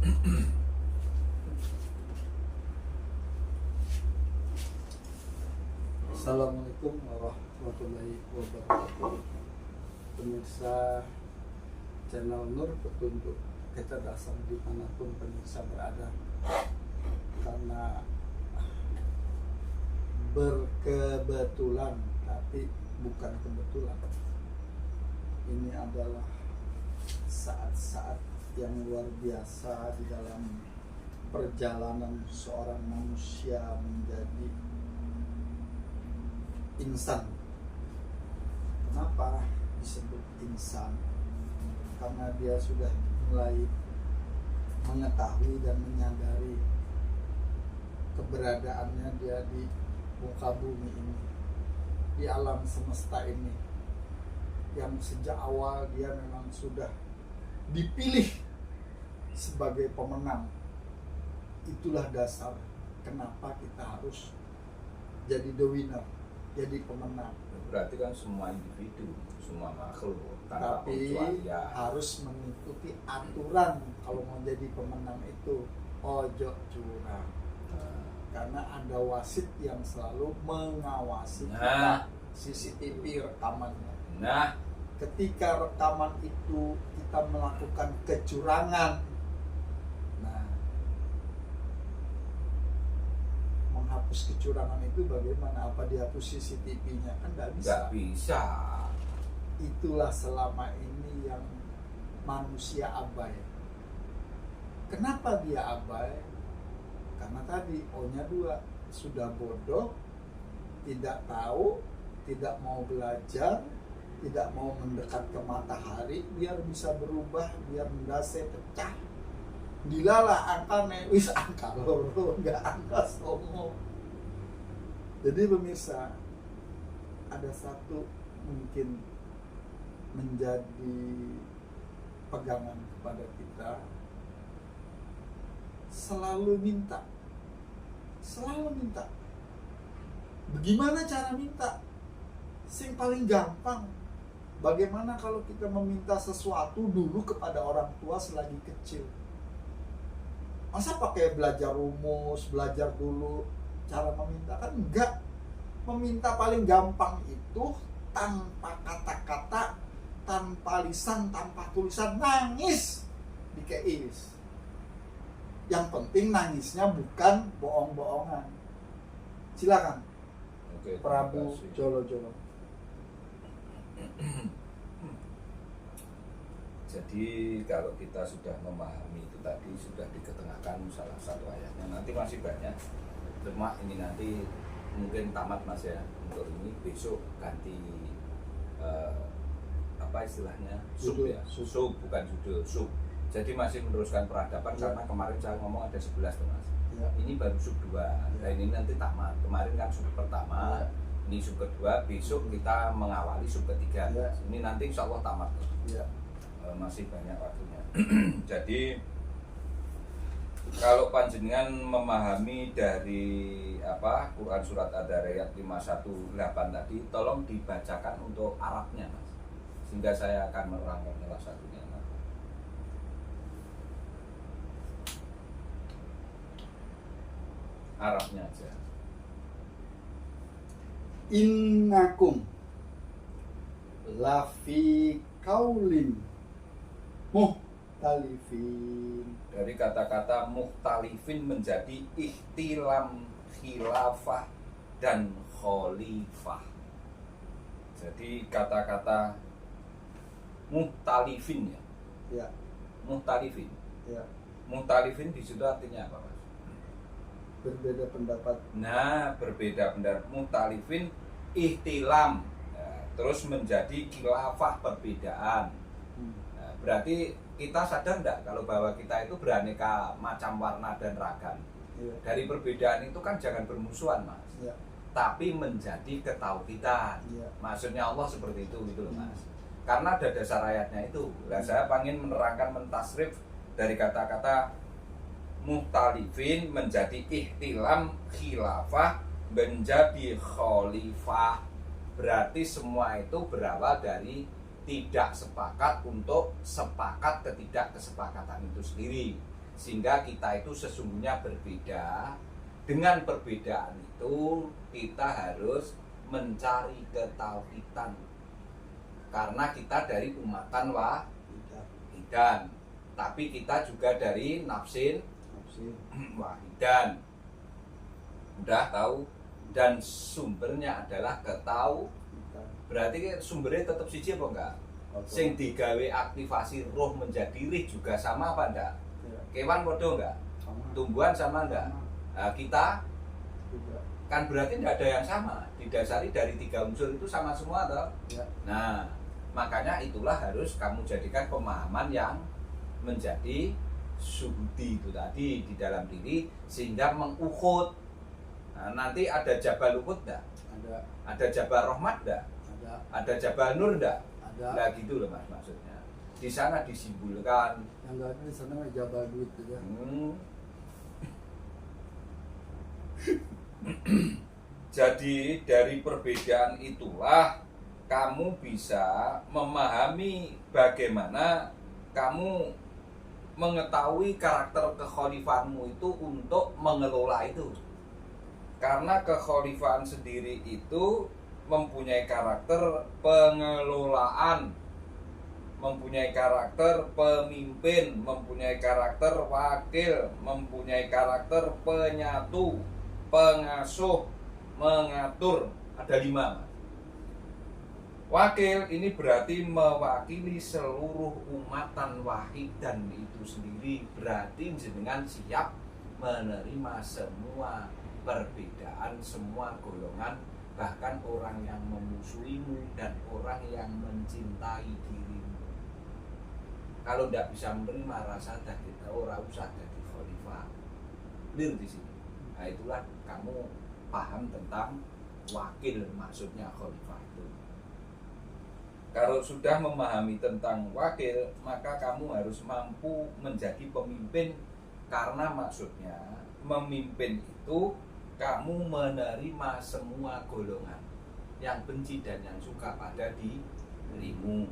Assalamualaikum warahmatullahi wabarakatuh. Pemirsa channel Nur Petunjuk Kecerdasan dimanapun pemirsa berada, karena berkebetulan tapi bukan kebetulan, ini adalah saat-saat yang luar biasa di dalam perjalanan seorang manusia menjadi insan. Kenapa disebut insan? Karena dia sudah mulai mengetahui dan menyadari keberadaannya dia di muka bumi ini, di alam semesta ini, yang sejak awal dia memang sudah dipilih sebagai pemenang. Itulah dasar kenapa kita harus jadi the winner, jadi pemenang. Berarti kan semua individu, semua makhluk, tapi harus mengikuti aturan. Kalau mau jadi pemenang itu ojo curang, karena ada wasit yang selalu mengawasi kita, CCTV rekamannya. Nah, ketika rekaman itu kita melakukan kecurangan, nah, menghapus kecurangan itu bagaimana? Apa dihapus CCTV-nya? Kan nggak bisa. nggak bisa. Itulah selama ini yang manusia abai. Kenapa dia abai? Karena tadi O-nya dua, sudah bodoh, tidak tahu, tidak mau belajar, tidak mau mendekat ke matahari biar bisa berubah, biar mendase pecah. Dilalah angka wis angka loro, nggak angka songo. Jadi pemirsa, ada satu mungkin menjadi pegangan kepada kita, selalu minta. Bagaimana cara minta? Sing paling gampang, bagaimana kalau kita meminta sesuatu dulu kepada orang tua selagi kecil? Masa pakai belajar rumus, belajar dulu cara meminta? Kan enggak. Meminta paling gampang itu tanpa kata-kata, tanpa lisan, tanpa tulisan, nangis dikeis. Yang penting nangisnya bukan bohong-bohongan. Silakan. Oke, Prabu Jolo-Jolo. Jadi kalau kita sudah memahami itu tadi, sudah diketengahkan salah satu ayatnya, nanti masih banyak. Cuma ini nanti mungkin tamat mas ya untuk ini, besok ganti apa istilahnya, sub ya, sub bukan judul, sub. Jadi masih meneruskan peradaban ya. Karena kemarin saya ngomong ada 11 tuh mas ya. Ini baru sub 2 ya. Nah ini nanti tamat. Kemarin kan sub pertama ya. Ini sub kedua, besok kita mengawali sub ketiga ya. Ini nanti insya Allah tamat ya. Masih banyak waktunya. Jadi kalau panjenengan memahami dari apa Quran surat Ad-Dariyat 518 tadi, tolong dibacakan untuk Arabnya mas, sehingga saya akan menerangkan salah satunya. Arabnya aja. Innakum lafi kaulin muhtalifin. Dari kata-kata muhtalifin menjadi ihtilam, khilafah, dan khalifah. Jadi kata-kata muhtalifin ya. Ya. Muhtalifin. Ya. Muhtalifin di situ artinya apa mas? Berbeda pendapat. Nah, berbeda pendapat. Muhtalifin ihtilam, nah, terus menjadi khilafah, perbedaan. Nah, berarti kita sadar enggak kalau bahwa kita itu beraneka macam warna dan ragam. Ya. Dari perbedaan itu kan jangan bermusuhan mas, ya. Tapi menjadi ketauhidan. Ya. Maksudnya Allah seperti itu gitu loh mas. Karena ada dasar ayatnya itu. Nah, saya ingin menerangkan, mentasrif dari kata-kata muhtalifin menjadi ihtilam, khilafah, menjadi khalifah. Berarti semua itu berawal dari tidak sepakat untuk sepakat ketidakkesepakatan itu sendiri. sehingga kita itu sesungguhnya berbeda. Dengan perbedaan itu kita harus mencari ketauhidan, karena kita dari umatan wahidan, tapi kita juga dari nafsin wahidan. Udah tahu, dan sumbernya adalah ketauhidan. Berarti sumbernya tetap siji apa enggak? Sing digawe aktivasi roh menjadi rih juga sama apa enggak? Kewan podo enggak? Tumbuhan sama enggak? Nah, kita juga. Kan berarti tidak ada yang sama, didasari dari 3 unsur itu sama semua toh? Ya. Nah, makanya itulah harus kamu jadikan pemahaman yang menjadi suhudi itu tadi di dalam diri, sehingga menguhud. Nah, nanti ada Jabal Uhud enggak? Ada Jabal Rahmat enggak? Ada Jabal Nur enggak? Nah gitu loh Mas maksudnya. Di sana disimbolkan. Yang enggak ada di sana Jabal duit aja. Jadi dari perbedaan itulah kamu bisa memahami bagaimana kamu mengetahui karakter kekhalifaanmu itu untuk mengelola itu. Karena kekhalifahan sendiri itu mempunyai karakter pengelolaan, mempunyai karakter pemimpin, mempunyai karakter wakil, mempunyai karakter penyatu, pengasuh, mengatur. Ada 5. Wakil ini berarti mewakili seluruh umatan wahidan itu sendiri. Berarti jenengan siap menerima semua perbedaan, semua golongan, bahkan orang yang memusuhimu dan orang yang mencintai dirimu. Kalau tidak bisa menerima rasa dah kita orang usah jadi khalifah. Clear di sini. Nah itulah kamu paham tentang wakil, maksudnya khalifah itu. Kalau sudah memahami tentang wakil, maka kamu harus mampu menjadi pemimpin, karena maksudnya memimpin itu kamu menerima semua golongan yang benci dan yang suka pada dirimu.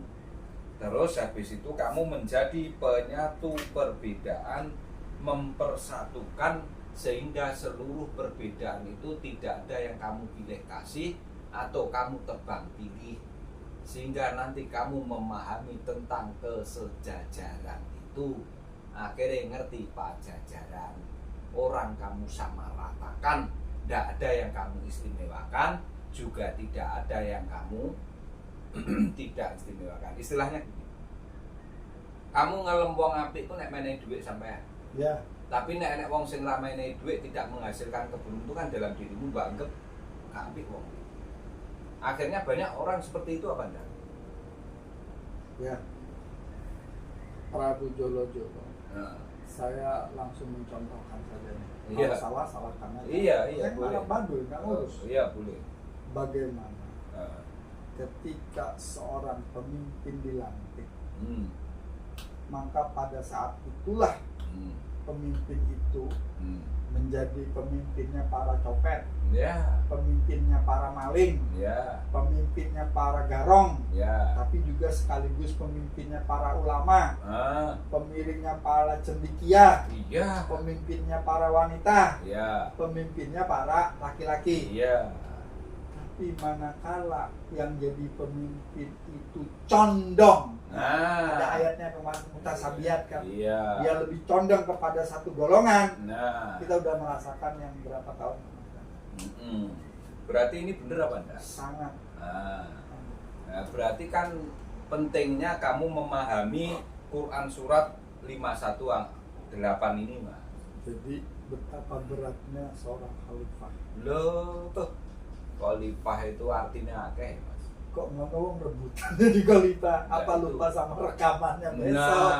Terus habis itu kamu menjadi penyatu perbedaan, mempersatukan, sehingga seluruh perbedaan itu tidak ada yang kamu pilih kasih atau kamu tebang pilih, sehingga nanti kamu memahami tentang kesejajaran itu. Akhirnya ngerti pajajaran, orang kamu sama ratakan, tidak ada yang kamu istimewakan, juga tidak ada yang kamu tidak istimewakan. Istilahnya gini, kamu ngelem wong apik ku nek menehi dhuwit sampean. Ya. Tapi nek wong sing ra menehi dhuwit tidak menghasilkan keberuntungan dalam dirimu, mbak anggap gak apik wong. Akhirnya banyak orang seperti itu apa enggak? Ya. Prabu Jolo-Jolo. Saya langsung mencontohkan saja nih. Iya. Kalau salah salahkan aja. Iya boleh. Baduy nggak ngurus. Iya boleh. Bagaimana ketika seorang pemimpin dilantik, maka pada saat itulah pemimpin itu menjadi pemimpinnya para copet, pemimpinnya para maling, pemimpinnya para garong, tapi juga sekaligus pemimpinnya para ulama, pemimpinnya para cendekia, pemimpinnya para wanita, pemimpinnya para laki-laki. Tapi manakala yang jadi pemimpin itu condong, ada ayatnya kemarin mutasabiat kan, dia lebih condong kepada satu golongan. Kita udah merasakan yang berapa tahun. Berarti ini bener apa enggak? Sangat. Nah, berarti kan pentingnya kamu memahami Quran surat 518 ini, Mas. Jadi betapa beratnya seorang khalifah. Loh, tuh khalifah itu artinya akeh, Mas. Kok ngomong rebutan jadi khalifah? Apa lupa sama rekamannya besok?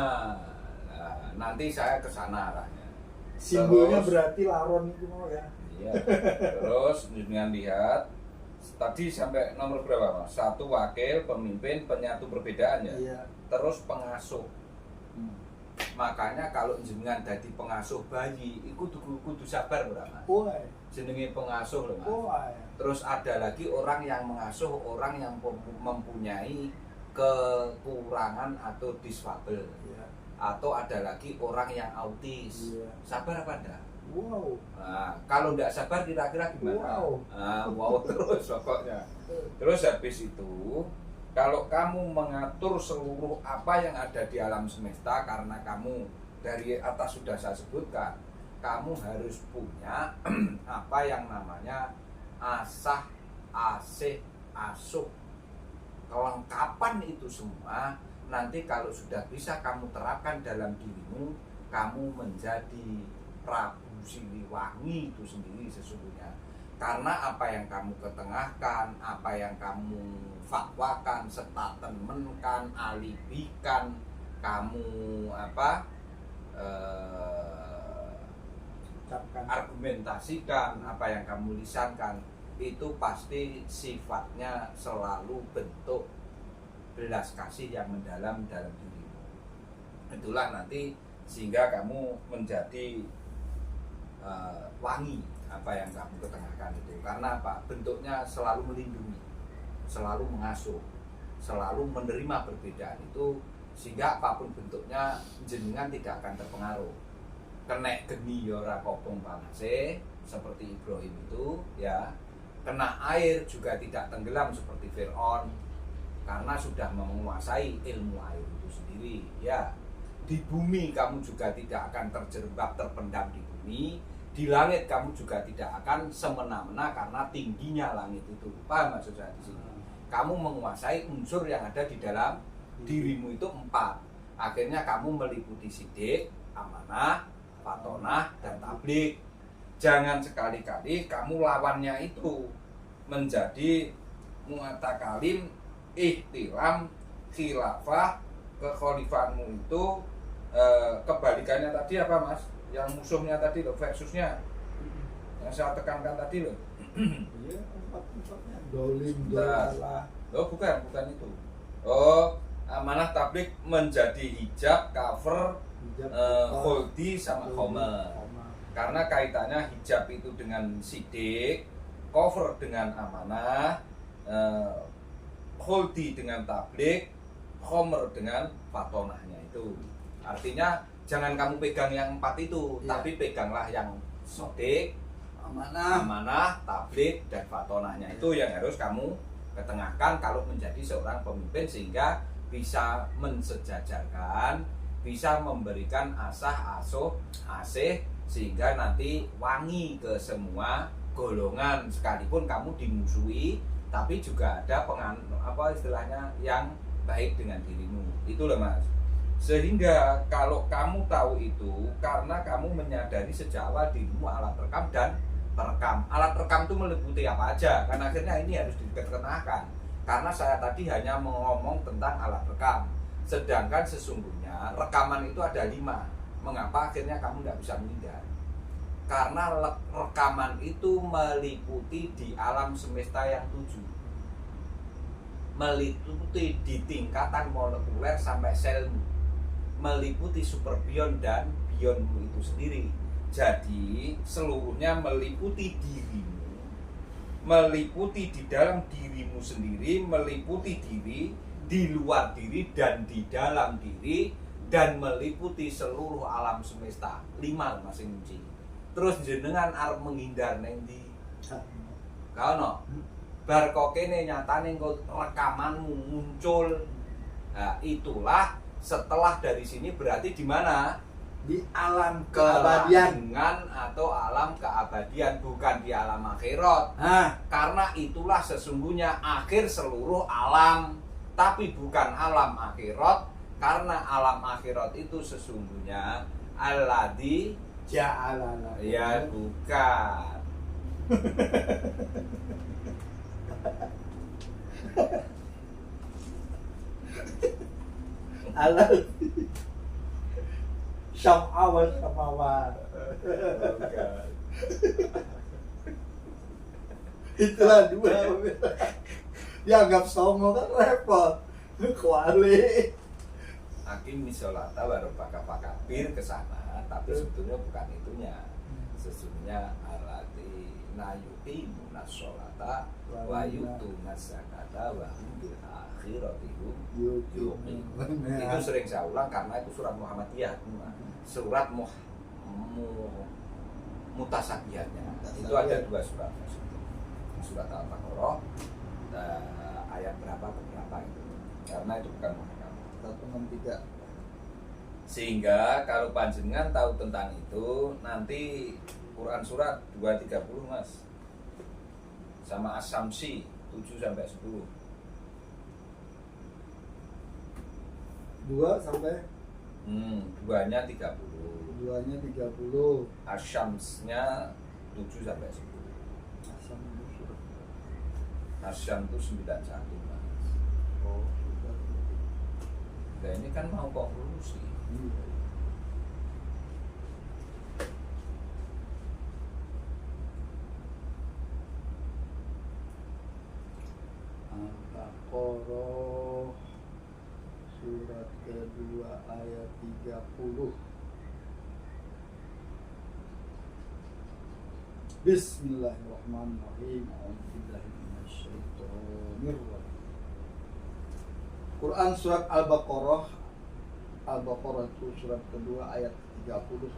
Nah, nanti saya ke sana arahnya. Simbolnya berarti laron itu mau ya. Iya. Terus dengan lihat tadi sampai nomor berapa, Mas? 1 wakil, pemimpin, penyatu perbedaan ya. Iya. Terus pengasuh. Makanya kalau jenengan dadi pengasuh bayi, iku kudu sabar ora, Mas? Jenenge pengasuh lho, Mas. Terus ada lagi orang yang mengasuh orang yang mempunyai kekurangan atau disfabel. atau ada lagi orang yang autis. Sabar apa enggak? Wow. Nah, kalau enggak sabar kira-kira gimana? Wow. Nah, wow terus pokoknya. Terus habis itu, kalau kamu mengatur seluruh apa yang ada di alam semesta, karena kamu dari atas sudah saya sebutkan, kamu harus punya apa yang namanya asah, asih, asuh. Kelengkapan itu semua nanti kalau sudah bisa kamu terapkan dalam dirimu, kamu menjadi Prabu Siliwangi itu sendiri sesungguhnya. Karena apa yang kamu ketengahkan, apa yang kamu fatwakan, statementkan, alibikan, kamu argumentasikan, apa yang kamu lisankan, itu pasti sifatnya selalu bentuk belas kasih yang mendalam dalam dirimu. Itulah nanti sehingga kamu menjadi wangi apa yang kamu ketengahkan itu. Karena apa? Bentuknya selalu melindungi, selalu mengasuh, selalu menerima perbedaan itu, sehingga apapun bentuknya jenengan tidak akan terpengaruh. Kena geni ora kopong panase seperti Ibrahim itu ya, kena air juga tidak tenggelam seperti Fir'aun, karena sudah menguasai ilmu air itu sendiri ya. Di bumi kamu juga tidak akan terjerembab, terpendam di bumi. Di langit kamu juga tidak akan semena-mena karena tingginya langit itu. Paham maksud saya di sini? Kamu menguasai unsur yang ada di dalam dirimu itu 4. Akhirnya kamu meliputi sidik, amanah, fatonah, dan tablik. Jangan sekali-kali kamu lawannya itu menjadi mu'takalim, ihtilam, khilafah, kekhalifaanmu itu kebalikannya tadi apa mas? Yang musuhnya tadi loh, versusnya yang saya tekankan tadi loh. Iya, 4-4-nya dolim, dolalah. Oh bukan itu. Oh, amanah tablik menjadi hijab, cover, khuldi sama khomer. Karena kaitannya hijab itu dengan sidik, cover dengan amanah, khuldi dengan tablik, khomer dengan fatonahnya itu. Artinya jangan kamu pegang yang 4 itu, tapi peganglah yang sidik, amanah, tablik, dan fatonahnya itu yang harus kamu ketengahkan kalau menjadi seorang pemimpin, sehingga bisa mensejajarkan, bisa memberikan asah, asuh, asih, sehingga nanti wangi ke semua golongan, sekalipun kamu dimusuhi, tapi juga ada istilahnya yang baik dengan dirimu. Itu loh mas. Sehingga kalau kamu tahu itu, karena kamu menyadari sejak awal dirimu alat rekam dan terekam. Alat rekam itu meliputi apa aja, kan akhirnya ini harus dikenakan. Karena saya tadi hanya ngomong tentang alat rekam, sedangkan sesungguhnya rekaman itu ada 5. Mengapa akhirnya kamu nggak bisa menghindar? Karena rekaman itu meliputi di alam semesta yang 7, meliputi di tingkatan molekuler sampai selmu, meliputi super beyond dan beyondmu itu sendiri. Jadi seluruhnya meliputi dirimu, meliputi di dalam dirimu sendiri, meliputi diri, di luar diri, dan di dalam diri, dan meliputi seluruh alam semesta. 5 masing kunci. Terus jenengan arep menghindar neng di kau no bar kok kene nyatane rekamanmu muncul. Nah, itulah setelah dari sini berarti di mana? Di alam keabadian atau alam keabadian, bukan di alam akhirat. Karena itulah sesungguhnya akhir seluruh alam, tapi bukan alam akhirat, karena alam akhirat itu sesungguhnya alladzi ja'alana. Ya bukan. Alal syam'awan samawan. Itulah 2. Dianggap songo kan repot. Kuali. Hakim misolata baru pakar-pakar bir ke sana, tapi sebetulnya bukan itunya. Sesungguhnya alati alladzina yuqimuna sholata wa yutuna zakata wa hum bil akhirati hum yuqinun. Itu sering saya ulang karena itu surat Muhammadiyah, surat mutasabihatnya. Itu ada 2 surat. Surat Al-Baqarah ayat berapa ke berapa itu. Karena itu bukan muhkam. 163. Sehingga kalau panjenengan tahu tentang itu, nanti Quran surat 230 Mas. Sama Asy-Syamsi 7 sampai 10. 2 sampai 2-nya 30. 2-nya 30. Asy-Syamsnya 7 sampai 10. Asyam itu 91 Mas. Oh, sudah. Nah ini kan mau konklusi. Al-Baqarah surat kedua ayat 30. Bismillahirrahmanirrahim. Quran surat Al-Baqarah. Al-Baqarah itu surat kedua ayat 30.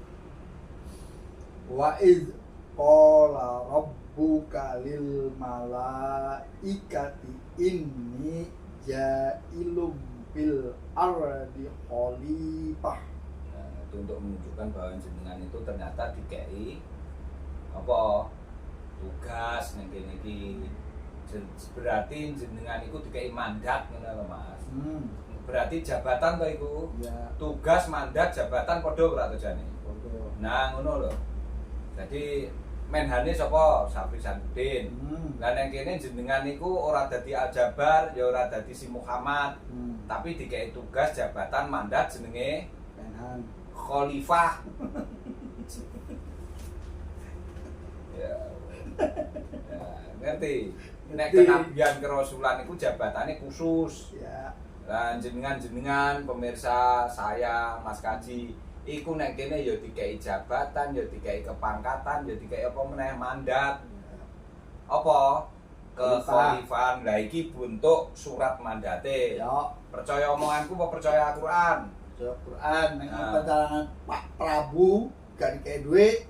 Wa iz qala rabbuka lil malaikati inni ja'ilum fil ardi khalifah. Nah, itu untuk menunjukkan bahwa jenengan itu ternyata dikei apa tugas ning kene iki. Berarti jenengan itu dikei mandat ngono lho Mas. Berarti jabatan to iku. Ya. Tugas, mandat, jabatan padha ora to jane. Padha. Nah, ngono lho. Jadi menhane sapa? Sapri Sanudin. Lah nang kene jenengan niku ora dadi Al-Jabar, ya ora dadi Si Muhammad. Tapi dikei tugas, jabatan, mandat jenenge Menhan. Khalifah. Ya. Ya, ngerti. Nek kenabian kerasulan itu jabatannya khusus. Ya. Lah jenengan pemirsa saya Mas Kaji, iku nek kene ya dikei jabatan, ya dikei kepangkatan, ya dikei apa meneh mandat. Apa? Kekhalifahan. Lah iki bentuk surat mandate. Ya. Percaya omonganku apa percaya Al-Qur'an? Percaya Quran nek panjenengan Pak Prabu gak dikei duit.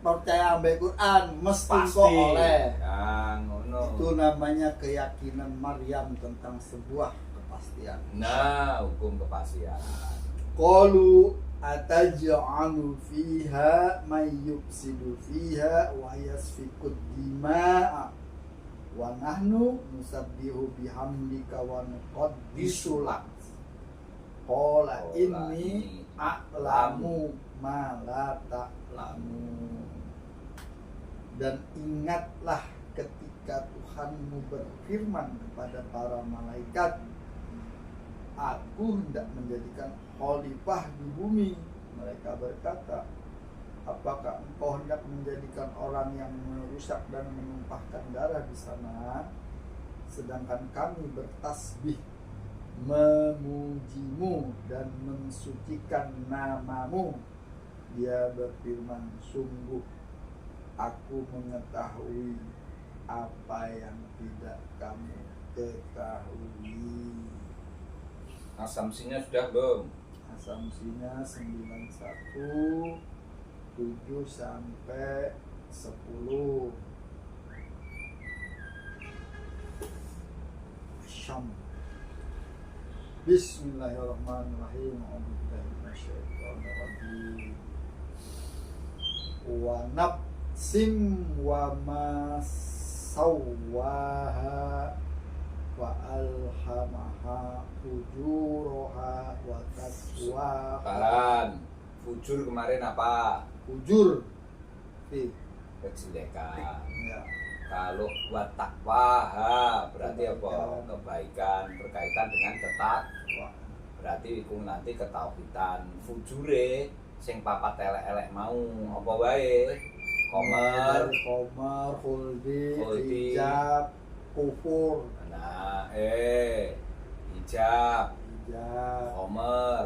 Percaya ambek Quran mesti kok oleh. Ya, ngono. Itu namanya keyakinan Maryam tentang sebuah kepastian. Nah, hukum kepastian. Qalu ataj'alu fiha may yufsidu fiha wa yasfikud dima'a wa nahnu nusabbihu bihamdika wa nuqaddisu lak. Qala inni a'lamu ma la ta'lamu. Dan ingatlah ketika Tuhanmu berfirman kepada para malaikat, aku hendak menjadikan khalifah di bumi. Mereka berkata, apakah engkau hendak menjadikan orang yang merusak dan menumpahkan darah di sana, sedangkan kami bertasbih memujimu dan mensucikan namamu? Dia berfirman, sungguh aku mengetahui apa yang tidak kamu ketahui. Asumsinya sudah belum? Asumsinya 91 7 sampai 10. Syam. Bismillahirrahmanirrahim. A'udzubillahi wa nafsim wa ma sawwaha wa alhamaha fujuraha wa taqwaha. Tahan. Fujur kemarin apa? Fujur. Kejelekan. Ya. Kalau wa taqwaha berarti apa? Kebaikan berkaitan dengan ketakwa. Berarti iku nanti ketauhidan. Fujure sing papat elek-elek mau apa wae? Komer, khuldi, khuldi, hijab, kufur. nah, hijab, komer,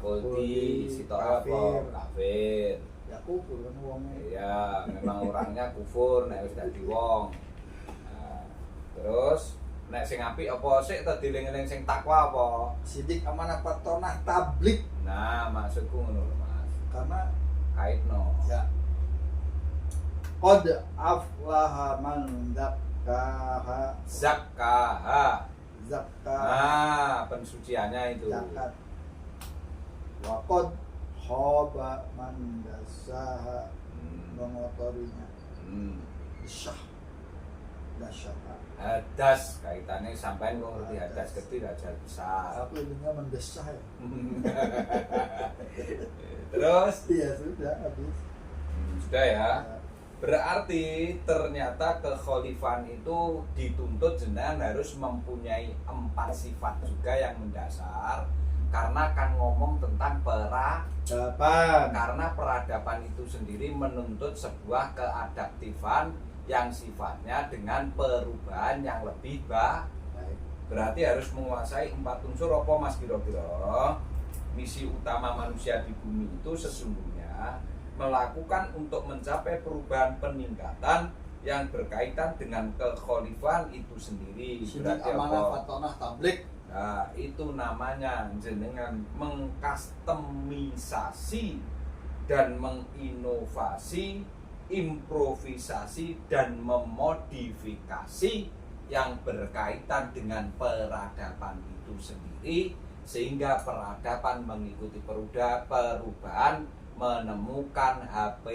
khuldi, sitok apa? Kafir. Ya kufur kan wongnya. Iya, memang orang orangnya kufur nek wis dadi wong. Nah, terus nek sing apik apa sik ta dieling-eling sing takwa apa? Sidik amanah patonah tablik. Nah, maksudku ngono lho, Mas. Karena Kaitno. ya qad aflaha man zakkaha. Zakkaha. Zakkaha. Pensuciannya itu. Zakat. Wa qad khaba man dassaha. Mengotorinya. Syah. Dasyata. Hadas kaitannya sampai kok ngerti hadas kecil hadas besar. Aku intinya mendesah ya. Terus? Iya sudah habis. Sudah ya. Berarti ternyata kekhalifahan itu dituntut jenengan harus mempunyai 4 sifat juga yang mendasar. Karena kan ngomong tentang peradaban. Karena peradaban itu sendiri menuntut sebuah keadaptifan yang sifatnya dengan perubahan yang lebih baik. Berarti harus menguasai 4 unsur apa Mas kira-kira? Misi utama manusia di bumi itu sesungguhnya melakukan untuk mencapai perubahan peningkatan yang berkaitan dengan kekhalifahan itu sendiri. Berarti amanah fatonah tablik. Nah, itu namanya jenengan mengkustomisasi dan menginovasi, improvisasi dan memodifikasi yang berkaitan dengan peradaban itu sendiri, sehingga peradaban mengikuti perubahan, menemukan HP,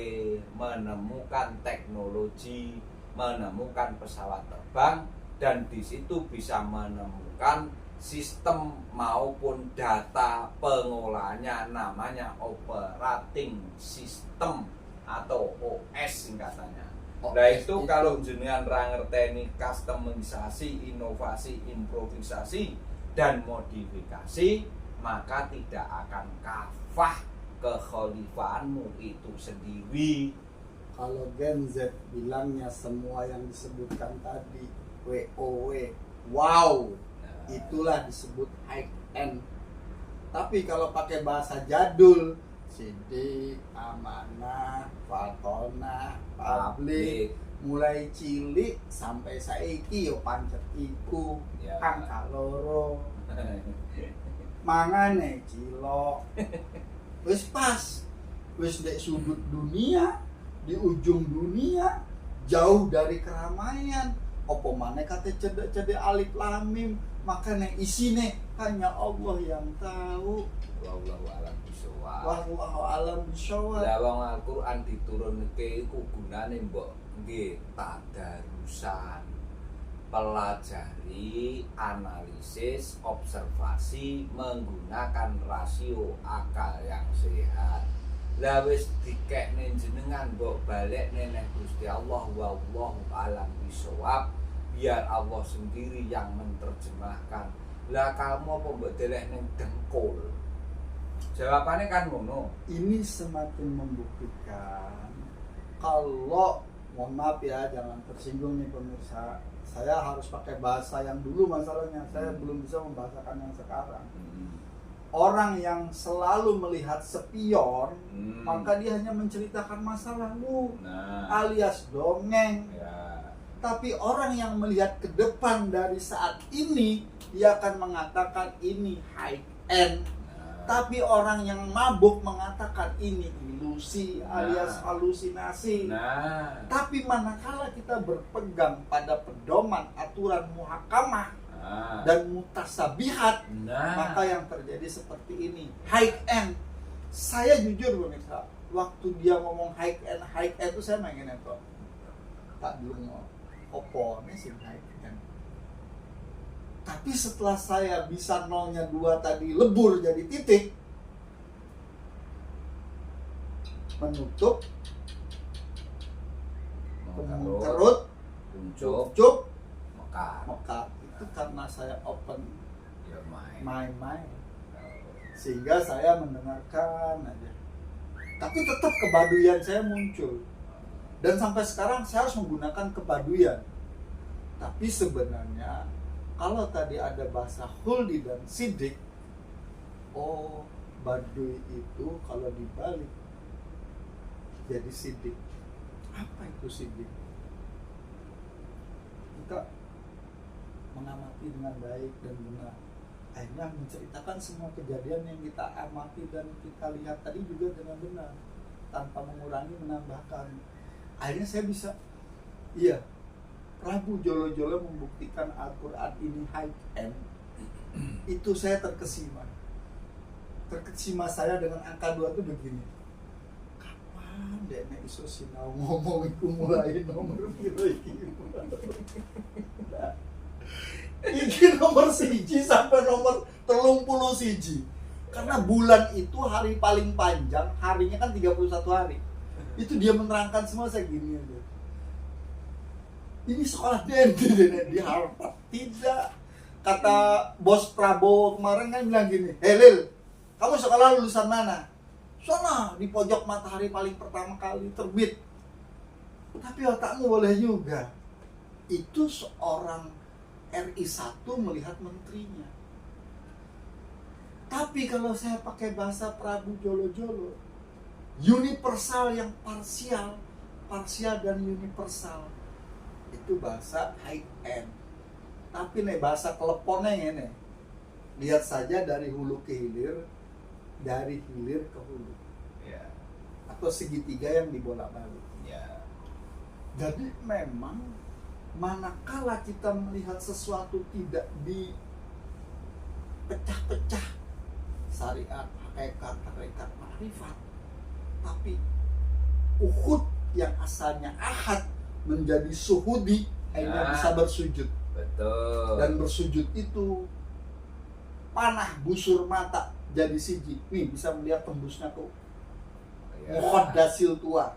menemukan teknologi, menemukan pesawat terbang, dan di situ bisa menemukan sistem maupun data pengolahannya, namanya operating system atau OS singkatannya. Nah itu kalau jenengan ra ngerteni kustomisasi, inovasi, improvisasi dan modifikasi, maka tidak akan kafah kekhalifahanmu itu sendiri. Kalau Gen Z bilangnya semua yang disebutkan tadi WOW, wow, itulah disebut high end. Tapi kalau pakai bahasa jadul, sidik, amanah, fatonah, tablik, mulai cilik sampai saiki yo pancet iku, ya. angka loro, mangane cilok, wis pas, wis dek sudut dunia, di ujung dunia, jauh dari keramaian. Opo maneh kate cedek-cedek alif lam mim, makanya isine hanya Allah yang tahu. Wallahu a'lam bishawab. Wallahu a'lam bishawab. Lah wong Al-Qur'an diturunke iku gunane mbok nggih tadarusan, pelajari, analisis, observasi menggunakan rasio akal yang sehat. Lah wis dikekne jenengan mbok balekne nang Gusti Allah, wallahu a'lam bishawab, biar Allah sendiri yang menerjemahkan. Lah kamu apa mbok delek ning dengkul? Jawabannya kan ngono. Ini semakin membuktikan kalau, mohon maaf ya, jangan tersinggung nih pemirsa, saya harus pakai bahasa yang dulu masalahnya, saya belum bisa membahasakan yang sekarang. Orang yang selalu melihat spion, maka dia hanya menceritakan masa lalu, alias dongeng. Ya. Tapi orang yang melihat ke depan dari saat ini, dia akan mengatakan ini high end. Tapi orang yang mabuk mengatakan ini ilusi, alias halusinasi. Tapi manakala kita berpegang pada pedoman aturan muhakamah dan mutasabihat, maka yang terjadi seperti ini, high end. Saya jujur pemirsa, waktu dia ngomong high end itu saya mainin apa? Tak dulu opo nih sih high end. Tapi setelah saya bisa nolnya 2 tadi lebur jadi titik, menutup, kerut, kuncup, mekar. Itu karena saya open main-main, sehingga saya mendengarkan aja. Tapi tetap kebaduyan saya muncul, dan sampai sekarang saya harus menggunakan kebaduyan. Tapi sebenarnya kalau tadi ada bahasa huldi dan sidik, oh baduy itu kalau dibalik jadi sidik. Apa itu sidik? Kita mengamati dengan baik dan benar, akhirnya menceritakan semua kejadian yang kita amati dan kita lihat tadi juga dengan benar, tanpa mengurangi, menambahkan. Akhirnya saya bisa, iya, Prabu Jolo-Jolo membuktikan Al-Quran ini high end. Itu saya terkesima saya dengan angka 2 itu begini, kapan dene iso sinau ngomong iku mulai nomor piro iki. Iki nomor 1 sampai nomor 31. Karena bulan itu hari paling panjang, harinya kan 31 hari. Itu dia menerangkan semua, saya gini aja. Ini sekolah di Harvard. Tidak. Kata bos Prabowo kemarin kan bilang gini, Lil, kamu sekolah lulusan mana? Sana, di pojok matahari paling pertama kali terbit. Tapi otakmu boleh juga. Itu seorang RI 1 melihat menterinya. Tapi kalau saya pakai bahasa Prabu Jolo-Jolo, universal yang parsial dan universal, itu bahasa high end. Tapi nih bahasa teleponnya ini, lihat saja dari hulu ke hilir, dari hilir ke hulu, ya. Atau segitiga yang dibolak-balik. Ya. Jadi memang manakala kita melihat sesuatu tidak dipecah-pecah, syariat, hakikat, ma'rifat, tapi Uhud yang asalnya ahad menjadi suhudi, akhirnya bisa bersujud. Betul. Dan bersujud itu panah busur mata jadi siji. Nih bisa melihat tembusnya tuh. Ya. Mukhaddasil tua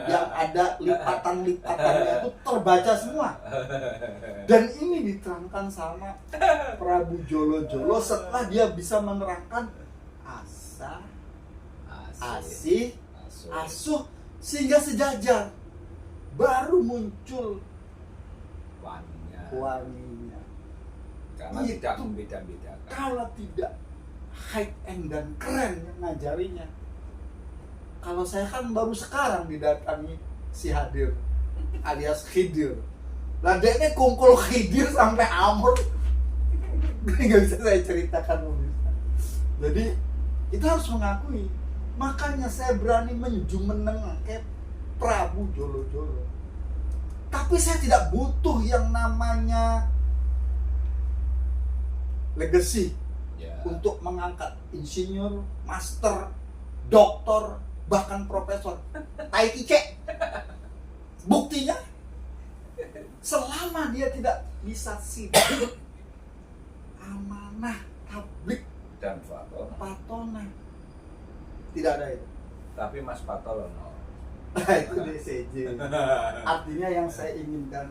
yang ada lipatan-lipatannya itu terbaca semua. Dan ini diterangkan sama Prabu Jolo-Jolo setelah dia bisa menerangkan asa, asih, asuh, sehingga sejajar. Baru muncul wanginya. Karena itu tidak membeda-bedakan. Kalau tidak high end dan keren yang ngajarinya. Kalau saya kan baru sekarang didatangi si Hadir alias Khidir. Lah deknya kumpul Khidir sampai Amr. Nggak bisa saya ceritakan pemirsa. Jadi kita harus mengakui. Makanya saya berani menjunjung menengah kayak Prabu Jolo-Jolo. Tapi saya tidak butuh yang namanya legacy untuk mengangkat insinyur, master, doktor, bahkan profesor. Tai Kice. Buktinya selama dia tidak bisa sidik amanah, tablik dan patona, tidak ada itu. Tapi Mas Patol no. Itu DCJ. Artinya yang saya inginkan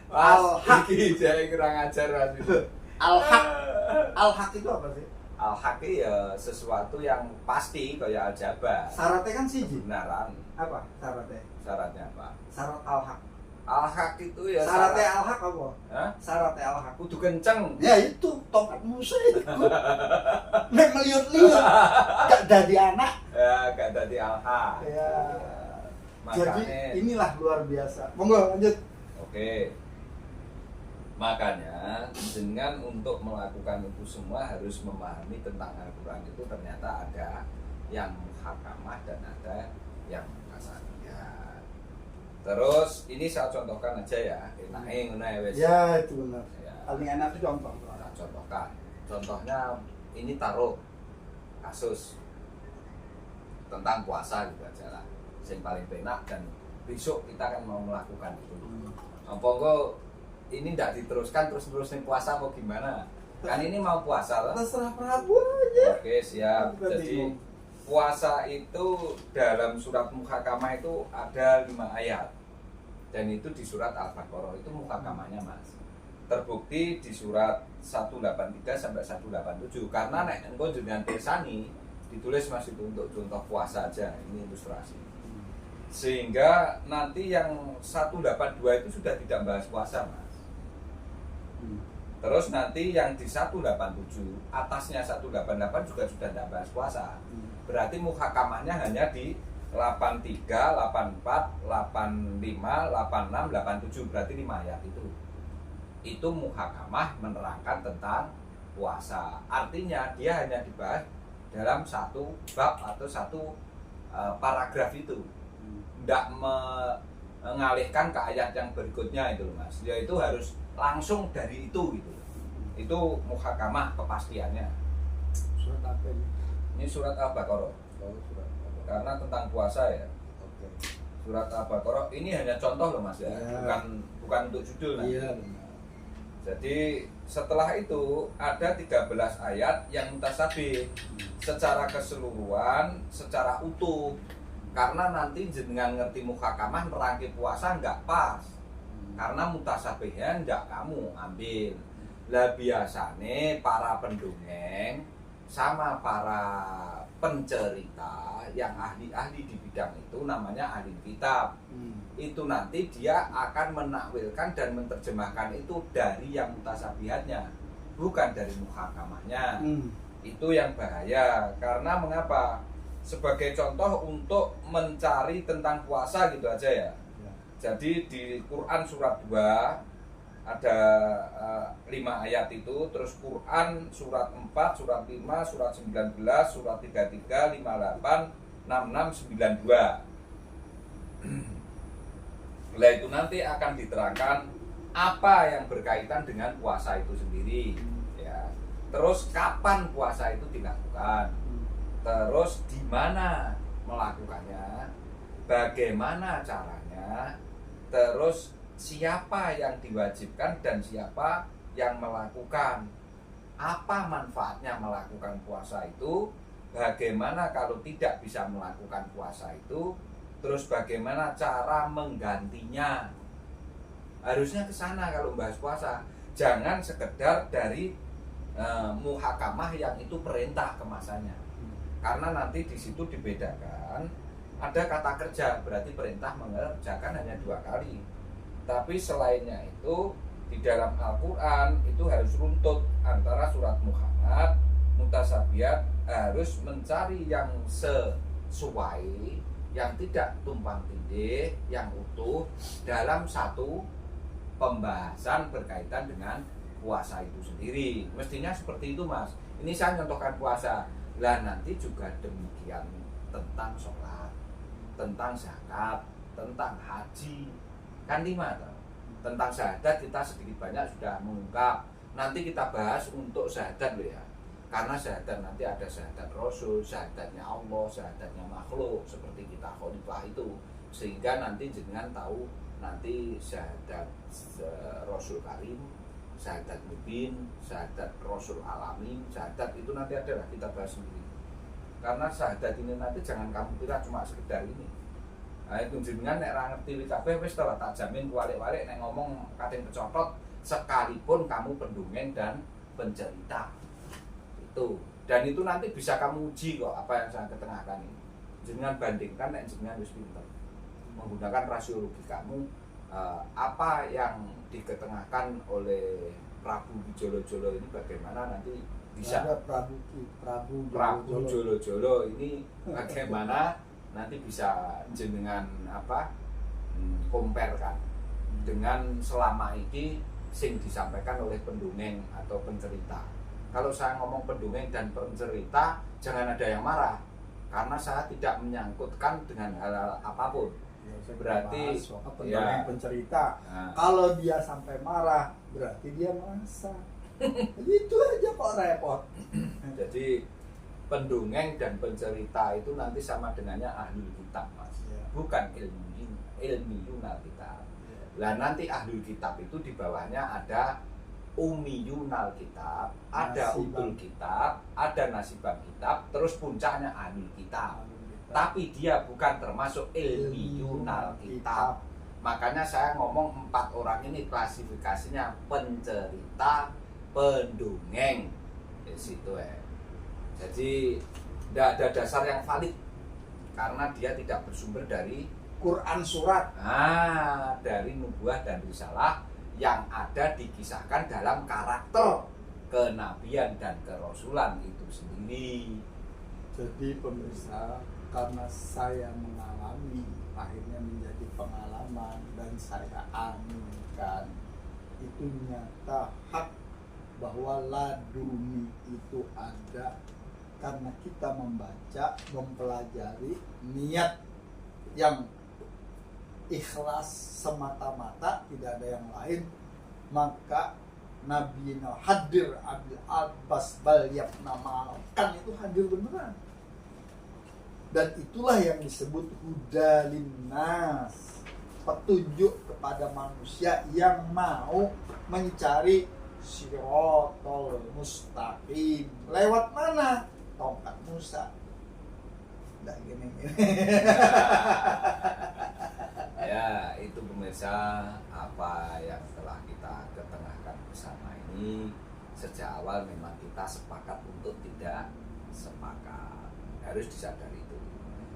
Al-Haq. Saya kurang ajar itu. Al-Haq. Al-Haq itu apa sih? Al-Haq ya sesuatu yang pasti kayak aljabar. Syaratnya kan siji. Kebenaran. Apa syaratnya? Syaratnya apa? Syarat Al-Haq. Al-Haq itu ya syaratnya Al-Haq apa? Hah? Syaratnya Al-Haq. Kudu kenceng. Ya itu tongkat Musa itu. Nek meliut-liut gak jadi anak. Ya gak jadi Al-Haq. Ya. Makanya, jadi inilah luar biasa. Monggo lanjut. Oke. Makanya dengan untuk melakukan itu semua harus memahami tentang Al-Quran itu ternyata ada yang muhakamah dan ada yang mukasaniyah. Terus ini saya contohkan aja ya, ya itu benar. Ya. Paling enak itu contoh. Nah, contohkan. Contohnya ini taruh kasus tentang puasa gitu aja lah. Yang paling penak dan besok kita akan mau melakukan itu. Apa kok ini tidak diteruskan terus-terusin puasa mau gimana? Kan ini mau puasa lah. Terserah Prabu aja. Oke siap. Jadi puasa itu dalam surat Muhakamah itu ada 5 ayat. Dan itu di surat Al-Baqarah itu muhakamahnya Mas. Terbukti di surat 183 sampai 187 karena nek engko jenengan pirsani ditulis Mas itu untuk contoh puasa aja, ini ilustrasi. Sehingga nanti yang 182 itu sudah tidak bahas puasa Mas. Terus nanti yang di 187 atasnya 188 juga sudah tidak bahas puasa. Berarti muhakamahnya hanya di 83, 84, 85, 86, 87 berarti 5 ayat itu. Itu muhakamah menerangkan tentang puasa. Artinya dia hanya dibahas dalam satu bab atau satu paragraf itu. Tidak mengalihkan ke ayat yang berikutnya itu Mas. Yaitu harus langsung dari itu gitu. Itu muhakamah kepastiannya. Surat apa ini? Ini surat Al-Baqarah. Oh, surat apa? Karena tentang puasa ya. Oke. Surat Al-Baqarah ini hanya contoh loh Mas ya. Ya. Bukan untuk judul nanti. Iya benar. Jadi setelah itu ada 13 ayat yang mutasabih secara keseluruhan, secara utuh. Karena nanti jenengan ngerti muhakamah nerangke puasa nggak pas. Karena mutasabihnya nggak kamu ambil. Lah biasane para pendongeng sama para pencerita yang ahli-ahli di bidang itu namanya ahli kitab. Itu nanti dia akan menakwilkan dan menerjemahkan itu dari yang mutasabihatnya, bukan dari muhakamahnya. Itu yang bahaya. Karena mengapa? Sebagai contoh untuk mencari tentang puasa gitu aja ya. Jadi di Quran surat 2 ada 5 ayat itu, terus Quran surat 4, surat 5, surat 19, surat 33, 58, 66, 92. Nah itu nanti akan diterangkan apa yang berkaitan dengan puasa itu sendiri ya. Terus kapan puasa itu dilakukan, terus di mana melakukannya, bagaimana caranya, terus siapa yang diwajibkan dan siapa yang melakukan, apa manfaatnya melakukan puasa itu, bagaimana kalau tidak bisa melakukan puasa itu, terus bagaimana cara menggantinya. Harusnya ke sana kalau membahas puasa. Jangan sekedar dari muhakamah yang itu perintah kemasannya. Karena nanti di situ dibedakan, ada kata kerja, berarti perintah mengerjakan hanya 2 kali. Tapi selainnya itu di dalam Al-Quran itu harus runtut antara surat Muhammad, mutasabihat, harus mencari yang sesuai, yang tidak tumpang tindih, yang utuh dalam satu pembahasan berkaitan dengan puasa itu sendiri. Mestinya seperti itu Mas. Ini saya contohkan puasa. Lah nanti juga demikian tentang sholat, tentang zakat, tentang haji. Kan 5 toh. Tentang syahadat kita sedikit banyak sudah mengungkap. Nanti kita bahas untuk syahadat loh ya. Karena syahadat nanti ada syahadat Rasul, syahadatnya Allah, syahadatnya makhluk, seperti kita khalifah itu. Sehingga nanti jenengan tahu nanti syahadat Rasul Karim, syahadat Mubin, syahadat Rasul Alamin, syahadat itu nanti ada lah, kita bahas sendiri. Karena syahadat ini nanti jangan kamu kira cuma sekedar ini. Nah itu jenengan nek ra ngerti kabeh wis tak jamin kualik-walik nek ngomong kating kecopot sekalipun kamu pendongeng dan pencerita. Itu. Dan itu nanti bisa kamu uji kok apa yang saya ketengahkan ini. Jenengan bandingkan nek jenengan wis pinter. Menggunakan rasio logikamu apa yang diketengahkan oleh Prabu Wijolo-jolo ini bagaimana nanti bisa Prabu Jolo-jolo ini bagaimana nanti bisa jenengan apa compare kan dengan selama ini sing disampaikan oleh pendongeng atau pencerita. Kalau saya ngomong pendongeng dan pencerita jangan ada yang marah karena saya tidak menyangkutkan dengan hal-hal apapun. Ya, berarti pendongeng pencerita. Nah. Kalau dia sampai marah berarti dia merasa. Itu aja kok repot. Jadi pendongeng dan pencerita itu nanti sama dengannya ahli kitab Mas ya. Bukan ilmiyun kitab ya. Lah nanti ahli kitab itu di bawahnya ada umiyun kitab, ada utul kitab, ada nasibang kitab, terus puncaknya ahli kitab. Tapi dia bukan termasuk ilmiyun kitab. Makanya saya ngomong 4 orang ini klasifikasinya pencerita, pendongeng di situ ya. Jadi tidak ada dasar yang valid karena dia tidak bersumber dari Quran surat. Dari nubuah dan risalah yang ada dikisahkan dalam karakter kenabian dan kerasulan itu sendiri. Jadi pemirsa karena saya mengalami akhirnya menjadi pengalaman dan saya aminkan itu nyata hak bahwa laduni itu ada karena kita membaca, mempelajari niat yang ikhlas semata-mata, tidak ada yang lain, maka Nabi hadir Abil Abbas bal yabna kan itu hadir beneran. Dan itulah yang disebut hudalin nas, petunjuk kepada manusia yang mau mencari sirotol mustaqim. Lewat mana? Tongkat Musa. Nggak gini-gini. Ya, itu pemirsa apa yang telah kita ketengahkan bersama ini. Sejak awal memang kita sepakat untuk tidak sepakat, harus disadari itu.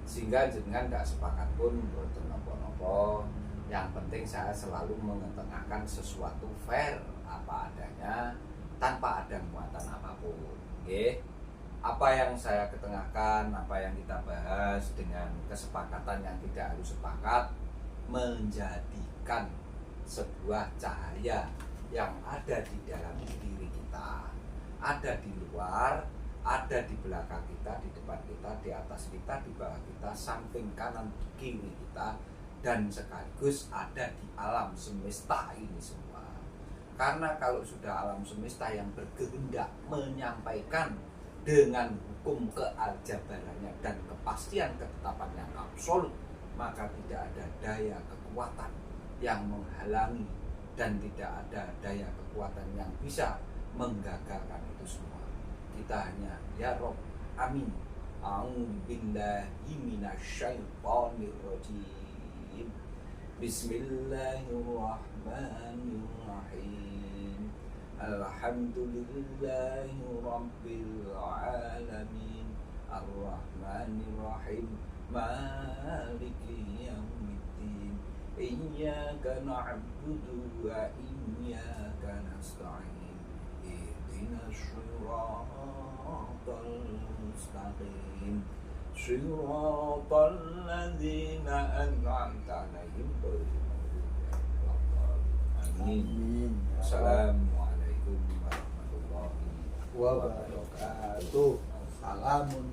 Sehingga dengan tidak sepakat pun boten nopo-nopo. Yang penting saya selalu mengetengahkan sesuatu fair apa adanya tanpa ada muatan apapun. Oke? Apa yang saya ketengahkan, apa yang kita bahas dengan kesepakatan yang tidak harus sepakat, menjadikan sebuah cahaya yang ada di dalam diri kita, ada di luar, ada di belakang kita, di depan kita, di atas kita, di bawah kita, samping kanan kiri kita, dan sekaligus ada di alam semesta ini semua. Karena kalau sudah alam semesta yang berkehendak menyampaikan dengan hukum kealjabarannya dan kepastian ketetapan yang absolut, maka tidak ada daya kekuatan yang menghalangi dan tidak ada daya kekuatan yang bisa menggagalkan itu semua. Kita hanya ya Rob, amin. A'udzubillahi minasyaitonirrajim. Bismillahirrahmanirrahim. Alhamdulillahi rabbil alamin. Ar-Rahmanir-Rahim. Maliki yaumiddin. Iyyaka na'budu wa iyyaka nasta'in. Ihdinas siratal mustaqim. Siratal ladzina an'amta 'alaihim ghairil maghdubi 'alaihim. Amin. Assalamualaikum warahmatullahi wabarakatuh. Salamun.